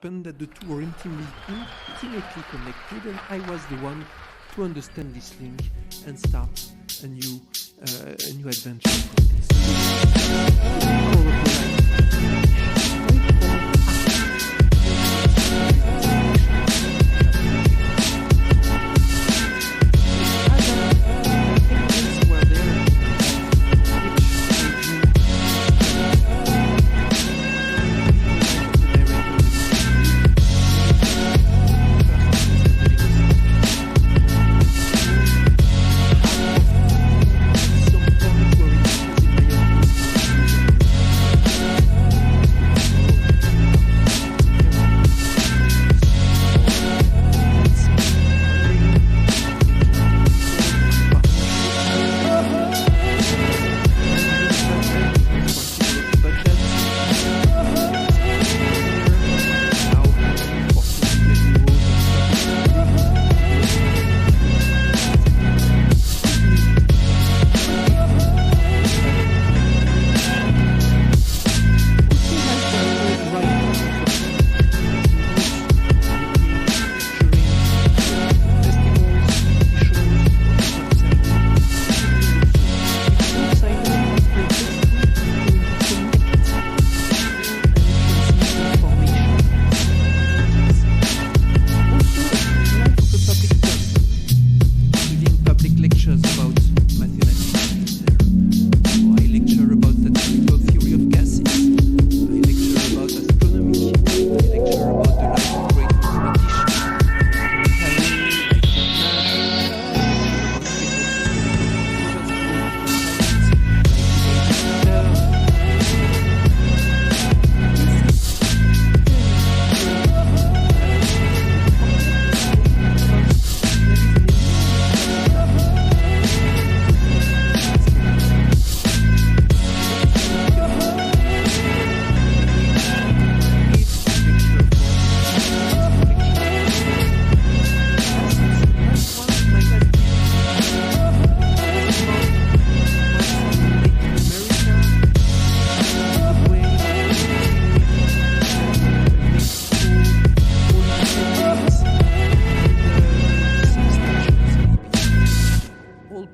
happened that the two were intimately connected, and I was the one to understand this link and start a new adventure from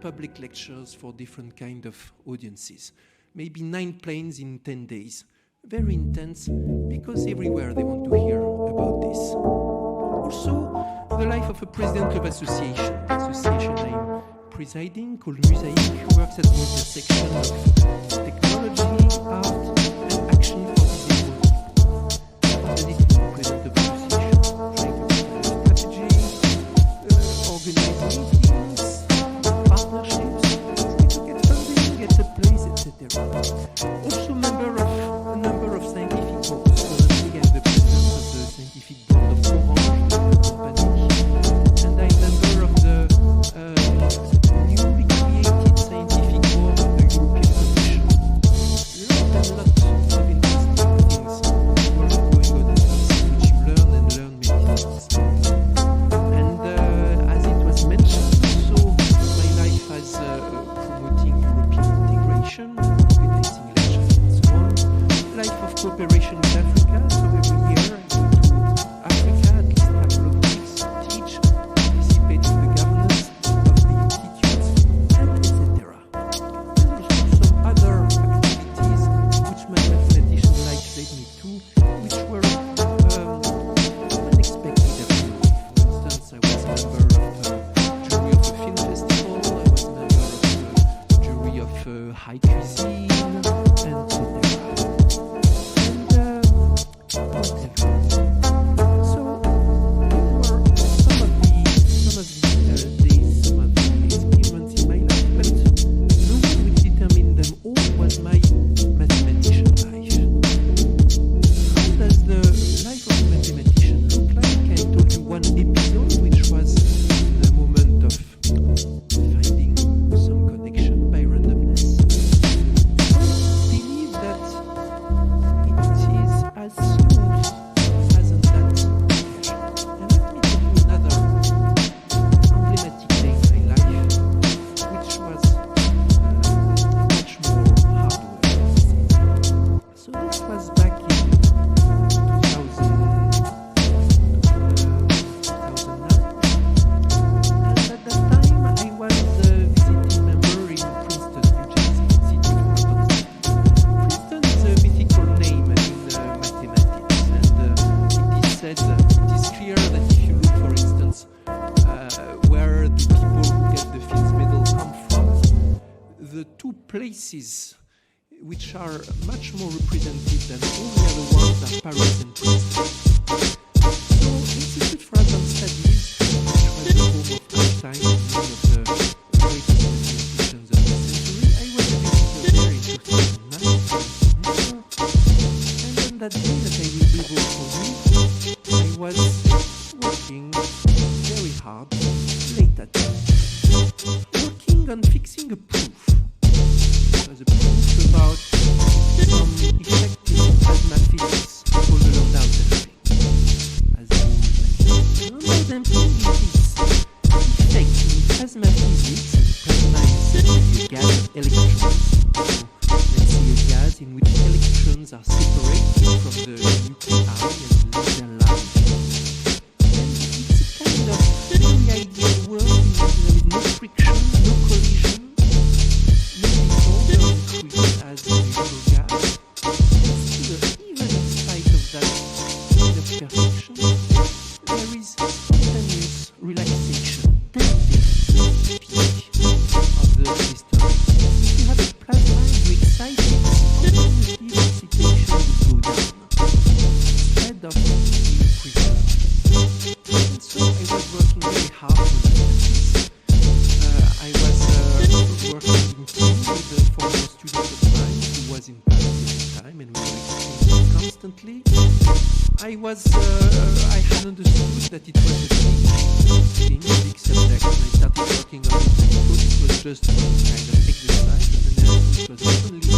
public lectures for different kind of audiences. Maybe 9 planes in 10 days. Very intense, because everywhere they want to hear about this. Also, the life of a president of association. The association I'm presiding, called Mosaic, works at the intersection of technology, art, and action for disabled people. What does it mean, president of association? Trying to define strategy, organize meetings, partnerships, to get funding, get a place, etc. Also a number of scientific boards. Currently I'm the president of the scientific board of Orange company, and I'm member of the newly created scientific board of the European Commission. Lot of interesting things were going on at this. places which are much more representative than all the other ones are Paris and Princeton. So, Institute for Advanced Studies, which was the home of Einstein and many of the greatest mathematicians of the century, I was a visitor there in 2009, and on that day that I will be able for you, I was working very hard, late at night, working on fixing a proof. It was a proof about some effect in plasma physics called the Landau damping. As you Landau damping is this effect in plasma physics, and plasma is essentially a gas of electrons. So let's see a gas in which electrons are separated from the nuclei and leave their life. And it's a kind of very ideal world in which there is no friction, no collision, as a usual gas. Still, even in spite of that kind of perfection, there is spontaneous relaxation, damping peak of the crystal. If you have a plasma and you excite it, spontaneously the excitation will go down instead of being preserved. And so I was working very hard on this. I was working in team with a former student of mine who was in Paris at the time, and we were exchanging constantly. I had understood that it was a big subject, and I started working on it. I thought it was just one kind of exercise, and then it was not only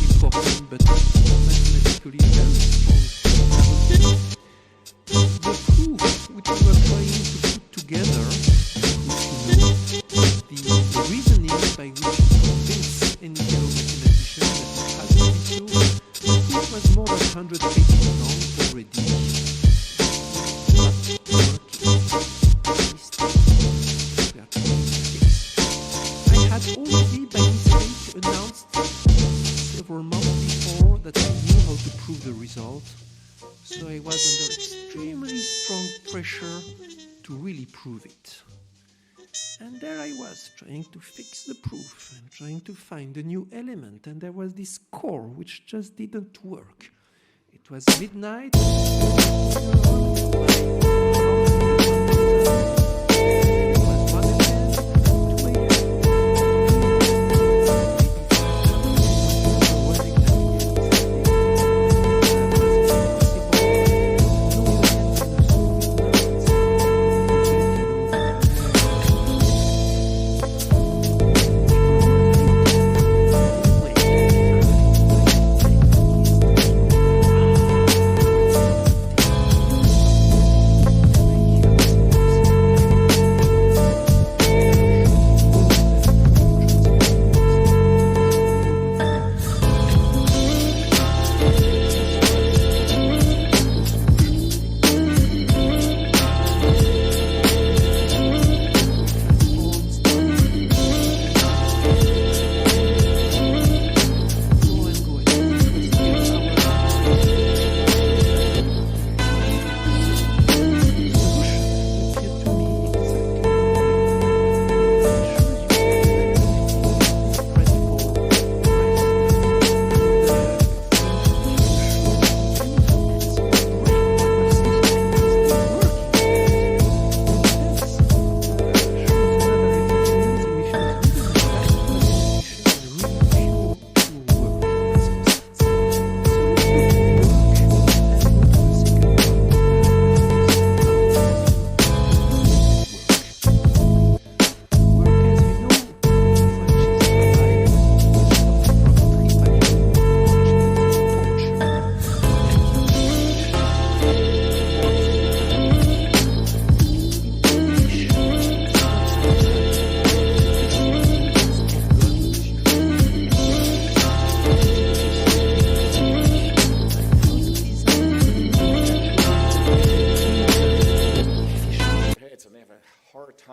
important, but mathematically very strong. The proof which we were trying to put together, the reasoning by which to convince any fellow mathematician that it has to be so, the proof was more than 100 pages long already. Not working. Mistakes. We are trying to fix. I had already by mistake announced several months before that I knew how to prove the result. So I was under extremely strong pressure to really prove it. And there I was, trying to fix the proof and trying to find a new element, and there was this core which just didn't work. It was midnight.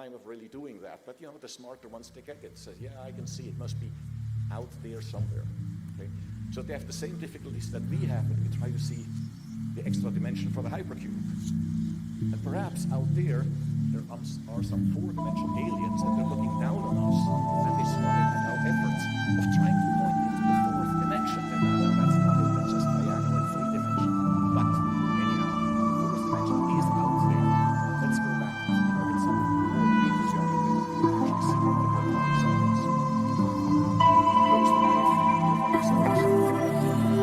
time of really doing that. But you know, the smarter ones, they get it. Say, yeah, I can see it must be out there somewhere. Okay? So they have the same difficulties that we have when we try to see the extra dimension for the hypercube. And perhaps out there are some four-dimensional aliens and they're looking down on us and they smile at our efforts of trying to point into the fourth dimension. And now that's not it, that's just diagonal in three dimension. But anyhow, the fourth dimension is out there. Let's go back and get some more patriotic that we can actually see what the platonic zone is. Those five platonic zones.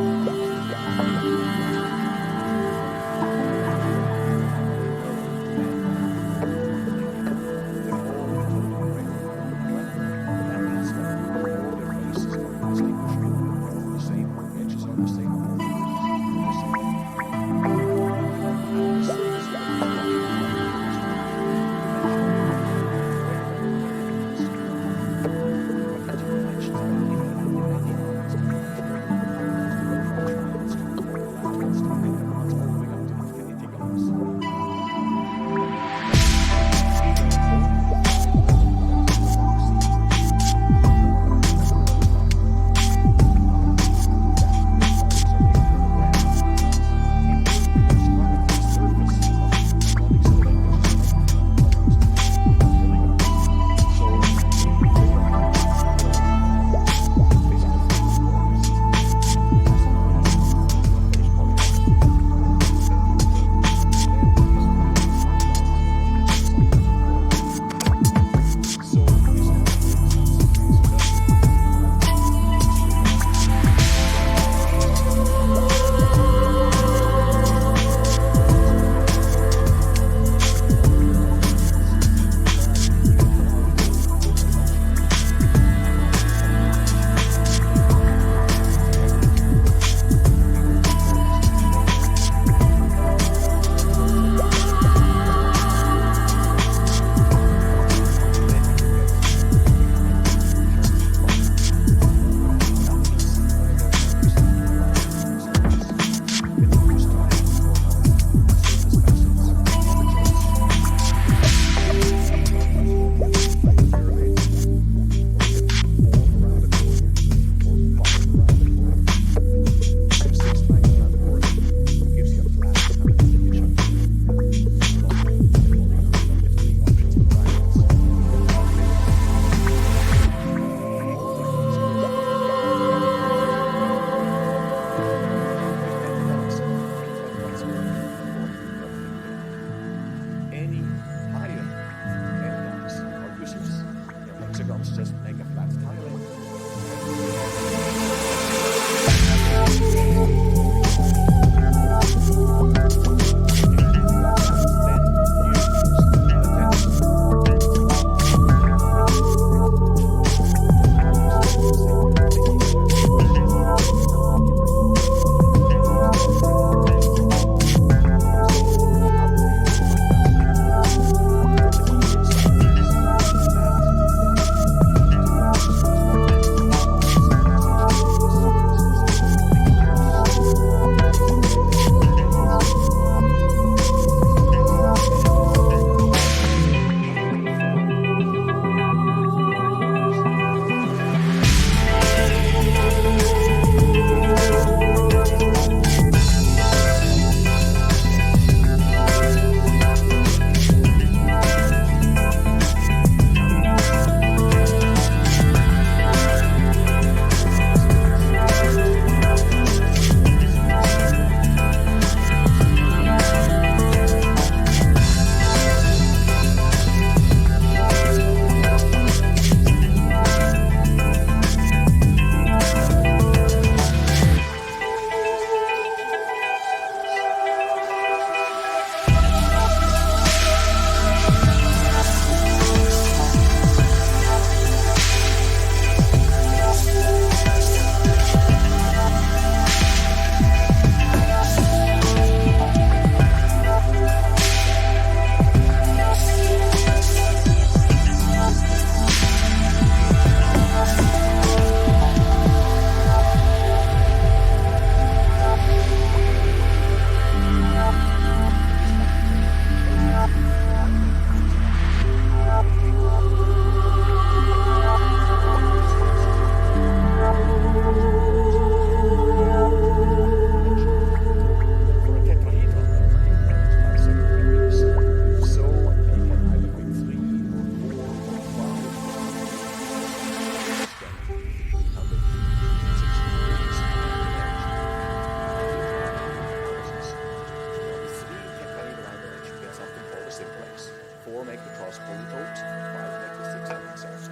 4 make the cross polytopes, 5 make the 600 cells.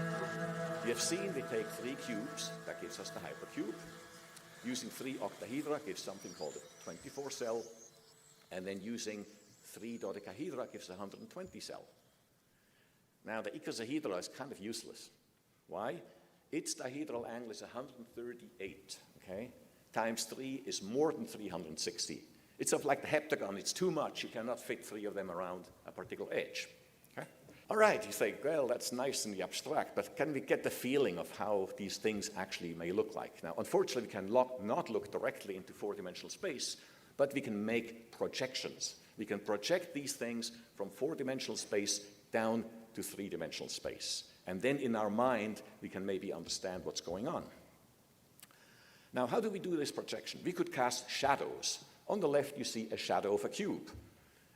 We have seen we take 3 cubes, that gives us the hypercube. Using 3 octahedra gives something called a 24 cell, and then using 3 dodecahedra gives a 120 cell. Now the icosahedra is kind of useless. Why? Its dihedral angle is 138, okay? Times 3 is more than 360. It's sort of like the heptagon, it's too much, you cannot fit 3 of them around a particular edge. Okay? All right, you think, well, that's nice in the abstract, but can we get the feeling of how these things actually may look like? Now, unfortunately, we can not look directly into 4-dimensional space, but we can make projections. We can project these things from 4-dimensional space down to 3-dimensional space. And then in our mind, we can maybe understand what's going on. Now, how do we do this projection? We could cast shadows. On the left, you see a shadow of a cube.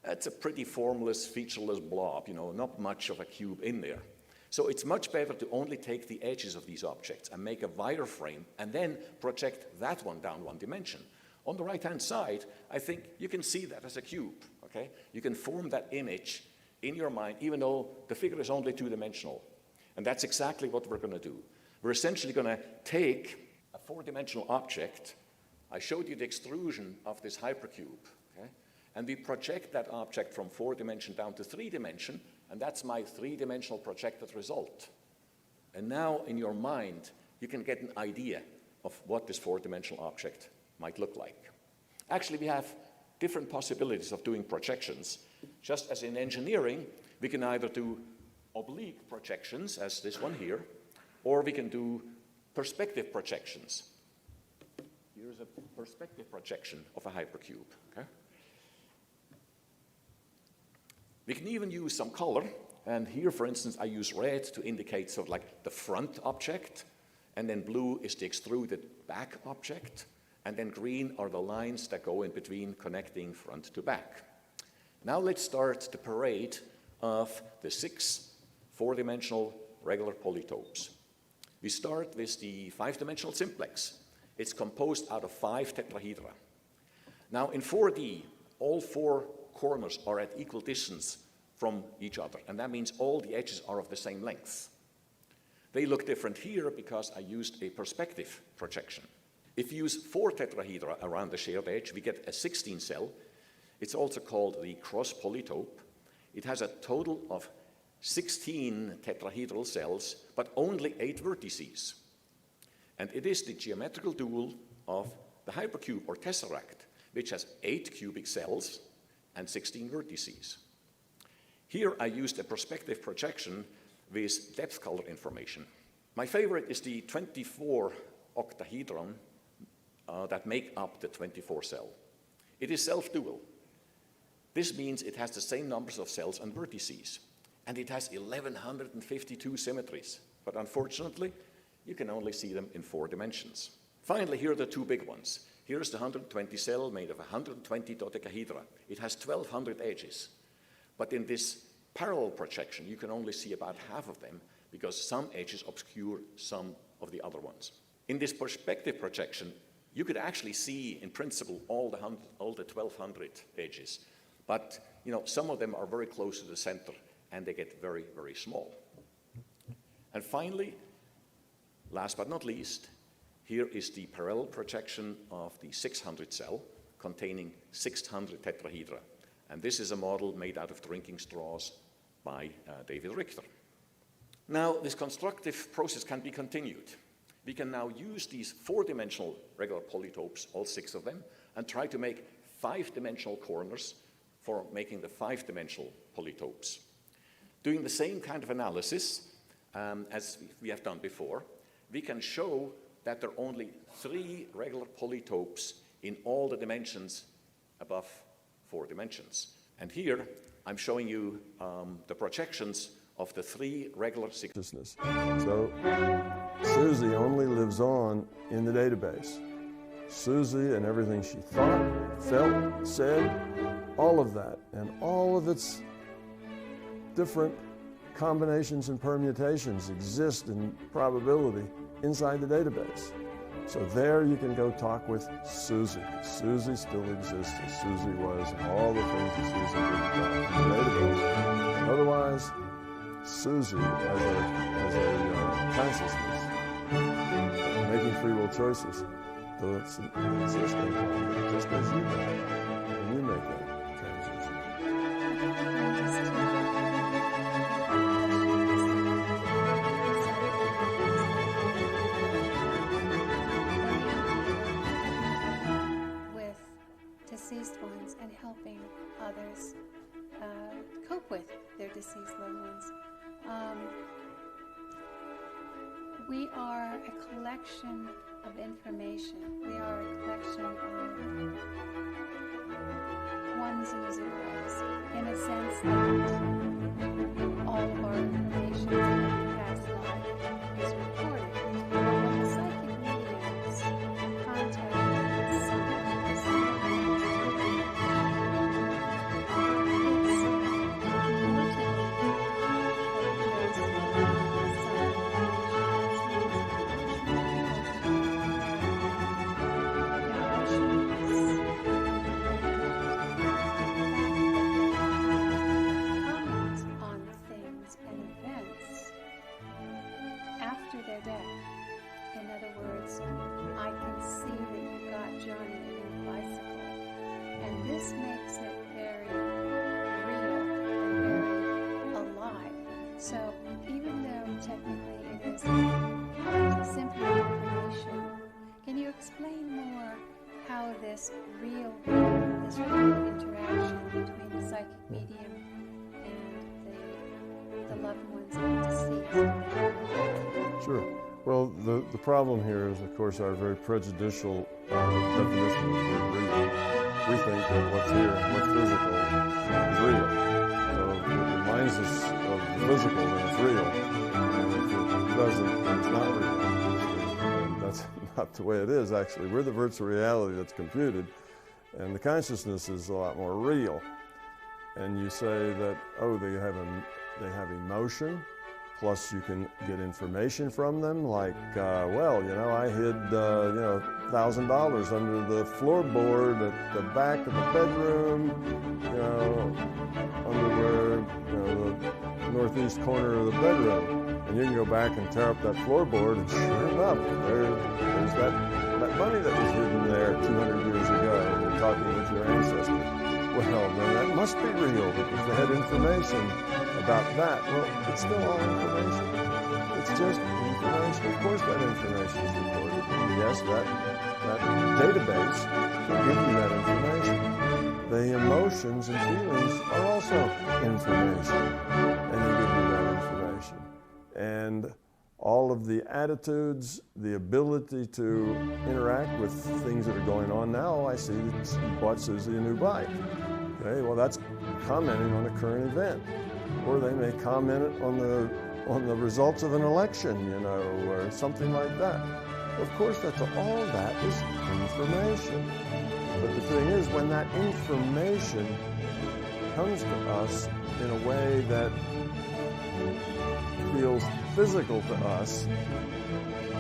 That's a pretty formless, featureless blob, not much of a cube in there. So it's much better to only take the edges of these objects and make a wireframe and then project that one down 1 dimension. On the right-hand side, I think you can see that as a cube, okay? You can form that image in your mind, even though the figure is only 2-dimensional. And that's exactly what we're going to do. We're essentially going to take a 4-dimensional object. I showed you the extrusion of this hypercube, okay? And we project that object from 4 dimension down to 3 dimension, and that's my 3-dimensional projected result. And now in your mind, you can get an idea of what this 4-dimensional object might look like. Actually, we have different possibilities of doing projections. Just as in engineering, we can either do oblique projections, as this one here, or we can do perspective projections. Here's a perspective projection of a hypercube, okay? We can even use some color, and here, for instance, I use red to indicate sort of like the front object, and then blue is the extruded back object, and then green are the lines that go in between connecting front to back. Now let's start the parade of the 6 4-dimensional regular polytopes. We start with the 5-dimensional simplex. It's composed out of 5 tetrahedra. Now in 4D, all 4 corners are at equal distance from each other, and that means all the edges are of the same length. They look different here because I used a perspective projection. If you use 4 tetrahedra around the shared edge, we get a 16 cell. It's also called the cross polytope. It has a total of 16 tetrahedral cells, but only 8 vertices. And it is the geometrical dual of the hypercube or tesseract, which has 8 cubic cells and 16 vertices. Here I used a perspective projection with depth color information. My favorite is the 24 octahedron that make up the 24 cell. It is self-dual. This means it has the same numbers of cells and vertices, and it has 1152 symmetries. But unfortunately, you can only see them in 4 dimensions. Finally, here are the 2 big ones. Here's the 120 cell made of 120 dodecahedra. It has 1200 edges. But in this parallel projection, you can only see about half of them because some edges obscure some of the other ones. In this perspective projection, you could actually see, in principle, all the 1200 edges. But some of them are very close to the center, and they get very, very small. And finally, last but not least, here is the parallel projection of the 600 cell containing 600 tetrahedra. And this is a model made out of drinking straws by David Richter. Now, this constructive process can be continued. We can now use these 4-dimensional regular polytopes, all 6 of them, and try to make 5-dimensional corners for making the 5-dimensional polytopes. Doing the same kind of analysis as we have done before, we can show that there are only 3 regular polytopes in all the dimensions above 4 dimensions. And here, I'm showing you the projections of the 3 regular consciousness. So Susie only lives on in the database. Susie and everything she thought, felt, said, all of that, and all of its different combinations and permutations exist in probability inside the database. So there you can go talk with Susie. Susie still exists as Susie was, and all the things that Susie did in the database. Otherwise, Susie as a consciousness, making free will choices. So it's just involved, just as you do when you make that transition. With deceased ones and helping others cope with their deceased loved ones. We are a collection of information. We are a collection of ones and zeros, in a sense that all of our information from the past life is recorded. When the psychic mediums contact their death. In other words, I can see that you got Johnny a new bicycle. And this makes it very real, very alive. So even though technically it is simply information, can you explain more how this real interaction between the psychic medium and the loved ones of the deceased? Sure. Well, the problem here is, of course, our very prejudicial definition of the real. We think that what's here, what's physical, is real. So if it reminds us of the physical, then it's real. And if it doesn't, then it's not real. And that's not the way it is, actually. We're the virtual reality that's computed, and the consciousness is a lot more real. And you say that, oh, they have emotion. Plus, you can get information from them, like, well, I hid, $1,000 under the floorboard at the back of the bedroom, under the northeast corner of the bedroom. And you can go back and tear up that floorboard, and sure enough, there's that money that was hidden there 200 years ago, and you're talking with your ancestor. Well, then that must be real, because they had information about that. Well, it's still all information. It's just information. Of course that information is recorded. And yes, that database will give you that information. The emotions and feelings are also information, and they give you that information. And all of the attitudes, the ability to interact with things that are going on now. I see that you bought Susie a new bike. Okay, well, that's commenting on a current event. Or they may comment on the results of an election, or something like that. Of course, all that is information. But the thing is, when that information comes to us in a way that feels physical to us,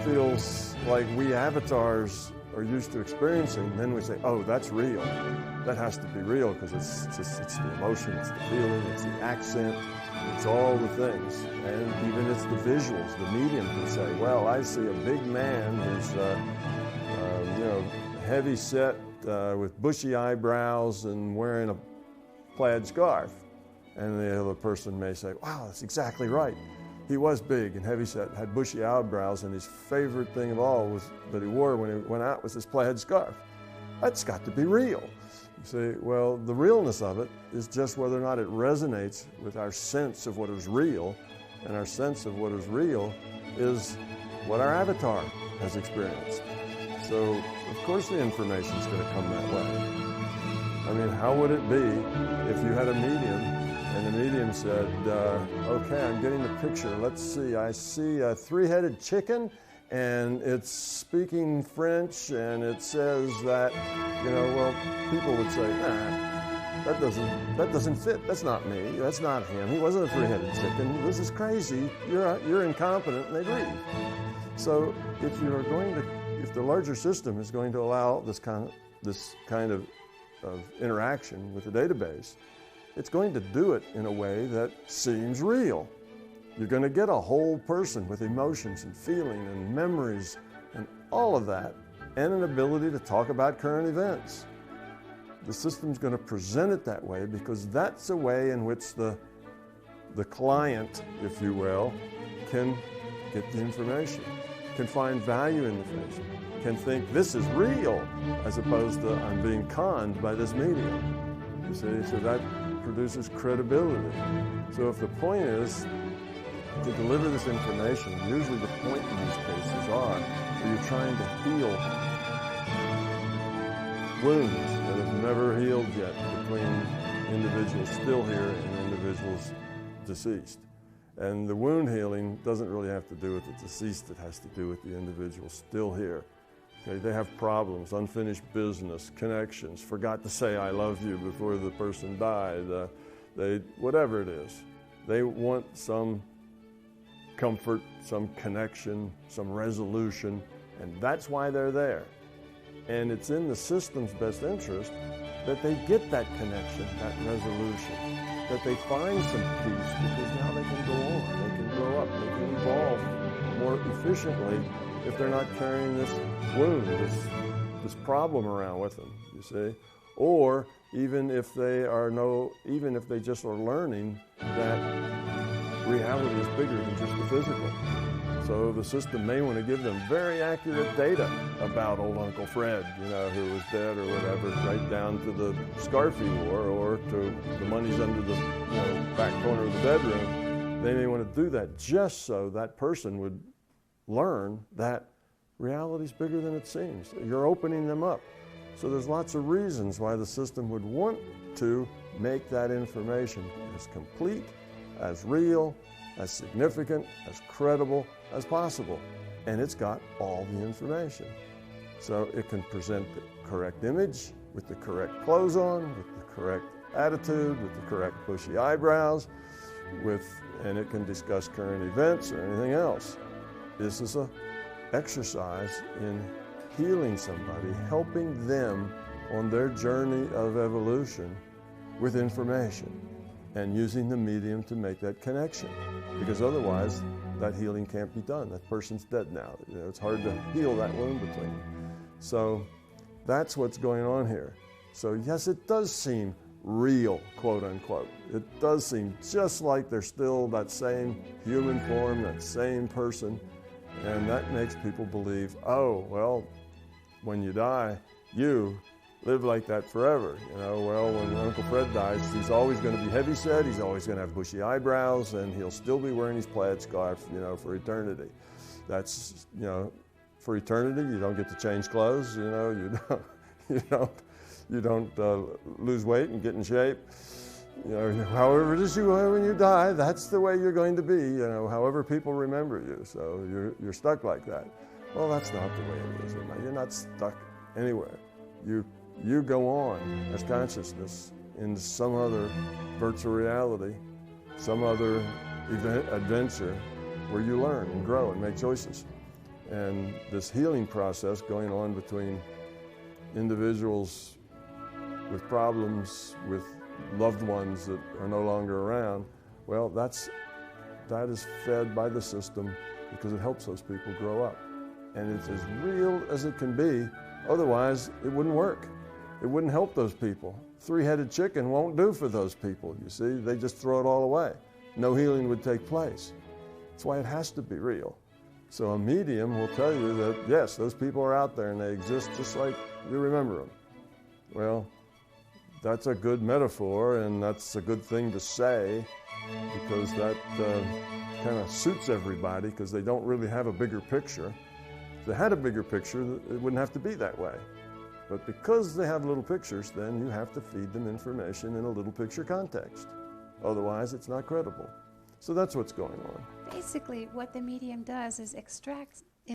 feels like we avatars are used to experiencing, then we say, oh, that's real. That has to be real, because it's the emotion, it's the feeling, it's the accent, it's all the things. And even it's the visuals. The medium can say, well, I see a big man who's heavy set with bushy eyebrows and wearing a plaid scarf. And the other person may say, wow, that's exactly right. He was big and heavyset, had bushy eyebrows, and his favorite thing of all was that he wore when he went out was this plaid scarf. That's got to be real. You say, well, the realness of it is just whether or not it resonates with our sense of what is real, and our sense of what is real is what our avatar has experienced. So, of course, the information is going to come that way. I mean, how would it be if you had a medium and the medium said, okay, I'm getting the picture. Let's see. I see a three-headed chicken, and it's speaking French, and it says that, well, people would say, nah, that doesn't fit. That's not me. That's not him. He wasn't a three-headed chicken. This is crazy. You're incompetent, and they'd leave. So if the larger system is going to allow this kind of interaction with the database, it's going to do it in a way that seems real. You're going to get a whole person with emotions and feeling and memories and all of that, and an ability to talk about current events. The system's going to present it that way because that's a way in which the client, if you will, can get the information, can find value in the information, can think this is real as opposed to I'm being conned by this medium. You see, so that produces credibility. So if the point is to deliver this information, usually the point in these cases are that you're trying to heal wounds that have never healed yet between individuals still here and individuals deceased. And the wound healing doesn't really have to do with the deceased, it has to do with the individual still here. Okay, they have problems, unfinished business, connections, forgot to say I love you before the person died, whatever it is. They want some comfort, some connection, some resolution, and that's why they're there. And it's in the system's best interest that they get that connection, that resolution, that they find some peace because now they can go on, they can grow up, they can evolve more efficiently if they're not carrying this wound, this problem around with them, you see. Or even if they just are learning that reality is bigger than just the physical. So the system may want to give them very accurate data about old Uncle Fred, who was dead or whatever, right down to the scarf he wore or to the money's under the back corner of the bedroom. They may want to do that just so that person would learn that reality's bigger than it seems. You're opening them up. So there's lots of reasons why the system would want to make that information as complete, as real, as significant, as credible as possible. And it's got all the information. So it can present the correct image with the correct clothes on, with the correct attitude, with the correct bushy eyebrows, and it can discuss current events or anything else. This is an exercise in healing somebody, helping them on their journey of evolution with information and using the medium to make that connection. Because otherwise, that healing can't be done. That person's dead now. It's hard to heal that wound between them. So that's what's going on here. So yes, it does seem real, quote unquote. It does seem just like they're still that same human form, that same person. And that makes people believe, oh, well, when you die, you live like that forever. Well, when Uncle Fred dies, he's always going to be heavyset, he's always going to have bushy eyebrows, and he'll still be wearing his plaid scarf, for eternity. That's, for eternity, you don't get to change clothes, you don't lose weight and get in shape. However it is you are when you die, that's the way you're going to be, however people remember you. So you're stuck like that. Well, that's not the way it is. You're not stuck anywhere. You go on as consciousness in some other virtual reality, some other adventure where you learn and grow and make choices. And this healing process going on between individuals with problems, with loved ones that are no longer around, well, that is fed by the system because it helps those people grow up. And it's as real as it can be, otherwise it wouldn't work. It wouldn't help those people. Three-headed chicken won't do for those people, you see. They just throw it all away. No healing would take place. That's why it has to be real. So a medium will tell you that, yes, those people are out there and they exist just like you remember them. Well, that's a good metaphor and that's a good thing to say because that kind of suits everybody because they don't really have a bigger picture. If they had a bigger picture, it wouldn't have to be that way. But because they have little pictures, then you have to feed them information in a little picture context. Otherwise, it's not credible. So that's what's going on. Basically, what the medium does is extract